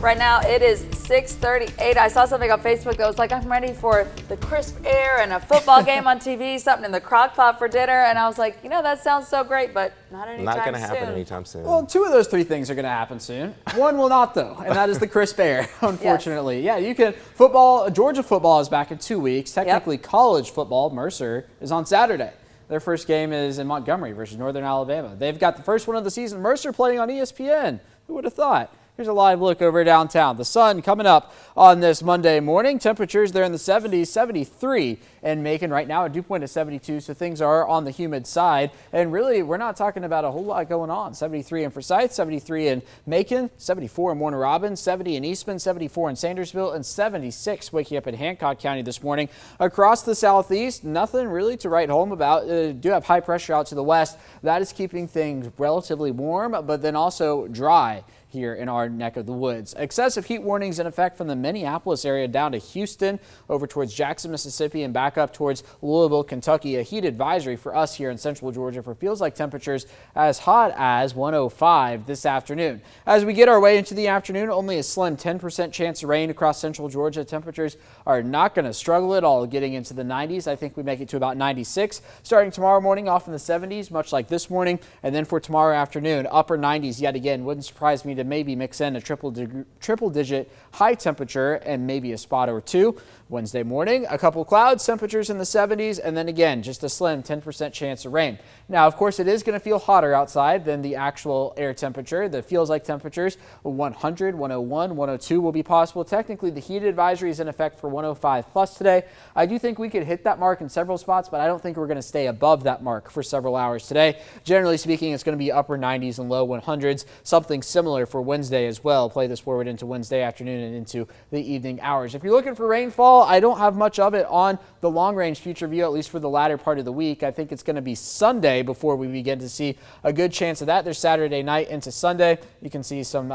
Right now it is 6:38. I saw something on Facebook that was like, I'm ready for the crisp air and a football game on TV, something in the crock pot for dinner. And I was like, that sounds so great, but not anytime soon. Not going to happen anytime soon. Well, two of those three things are going to happen soon. One will not, though, and that is the crisp air, unfortunately. Yes. Yeah, you can. Georgia football is back in 2 weeks. Technically, college football, Mercer, is on Saturday. Their first game is in Montgomery versus Northern Alabama. They've got the first one of the season. Mercer playing on ESPN. Who would have thought? Here's a live look over downtown. The sun coming up on this Monday morning. Temperatures there in the 70s, 73 in Macon right now. A dew point of 72, so things are on the humid side. And really, we're not talking about a whole lot going on. 73 in Forsyth, 73 in Macon, 74 in Warner Robins, 70 in Eastman, 74 in Sandersville, and 76 waking up in Hancock County this morning. Across the southeast, nothing really to write home about. Do have high pressure out to the west. That is keeping things relatively warm, but then also dry here in our neck of the woods. Excessive heat warnings in effect from the Minneapolis area down to Houston, over towards Jackson, Mississippi, and back up towards Louisville, Kentucky. A heat advisory for us here in central Georgia for feels like temperatures as hot as 105 this afternoon. As we get our way into the afternoon, only a slim 10% chance of rain across central Georgia. Temperatures are not going to struggle at all getting into the 90s. I think we make it to about 96 starting tomorrow morning, off in the 70s, much like this morning. And then for tomorrow afternoon, upper 90s yet again. Wouldn't surprise me to maybe mix in a triple digit high temperature and maybe a spot or two. Wednesday morning, a couple clouds, temperatures in the 70s, and then again, just a slim 10% chance of rain. Now, of course, it is going to feel hotter outside than the actual air temperature. The feels like temperatures 100, 101, 102 will be possible. Technically, the heat advisory is in effect for 105 plus today. I do think we could hit that mark in several spots, but I don't think we're going to stay above that mark for several hours today. Generally speaking, it's going to be upper 90s and low 100s, something similar for Wednesday as well. Play this forward into Wednesday afternoon and into the evening hours. If you're looking for rainfall, I don't have much of it on the long-range future view, at least for the latter part of the week. I think it's going to be Sunday before we begin to see a good chance of that. There's Saturday night into Sunday. You can see some,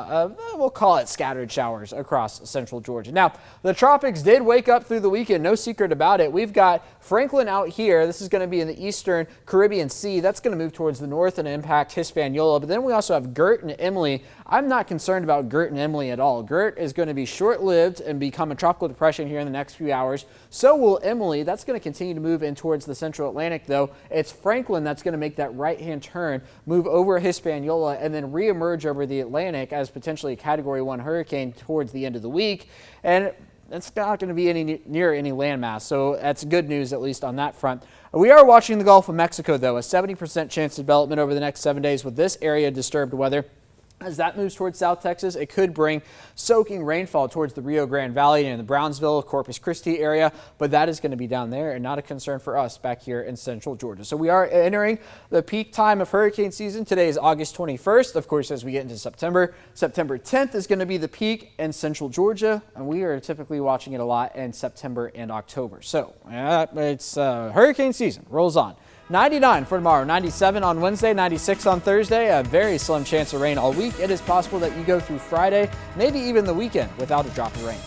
we'll call it scattered showers across central Georgia. Now, the tropics did wake up through the weekend. No secret about it. We've got Franklin out here. This is going to be in the eastern Caribbean Sea. That's going to move towards the north and impact Hispaniola. But then we also have Gert and Emily. I'm not concerned about Gert and Emily at all. Gert is going to be short-lived and become a tropical depression here in the next few hours. So will Emily. That's going to continue to move in towards the central Atlantic, though. It's Franklin that's going to make that right-hand turn, move over Hispaniola, and then reemerge over the Atlantic as potentially a Category 1 hurricane towards the end of the week. And it's not going to be near any landmass, so that's good news, at least on that front. We are watching the Gulf of Mexico, though. A 70% chance of development over the next 7 days with this area disturbed weather. As that moves towards South Texas, it could bring soaking rainfall towards the Rio Grande Valley and the Brownsville, Corpus Christi area, but that is going to be down there and not a concern for us back here in central Georgia. So we are entering the peak time of hurricane season. Today is August 21st. Of course, as we get into September 10th is going to be the peak in central Georgia, and we are typically watching it a lot in September and October. So it's hurricane season rolls on. 99 for tomorrow, 97 on Wednesday, 96 on Thursday. A very slim chance of rain all week. It is possible that you go through Friday, maybe even the weekend, without a drop of rain.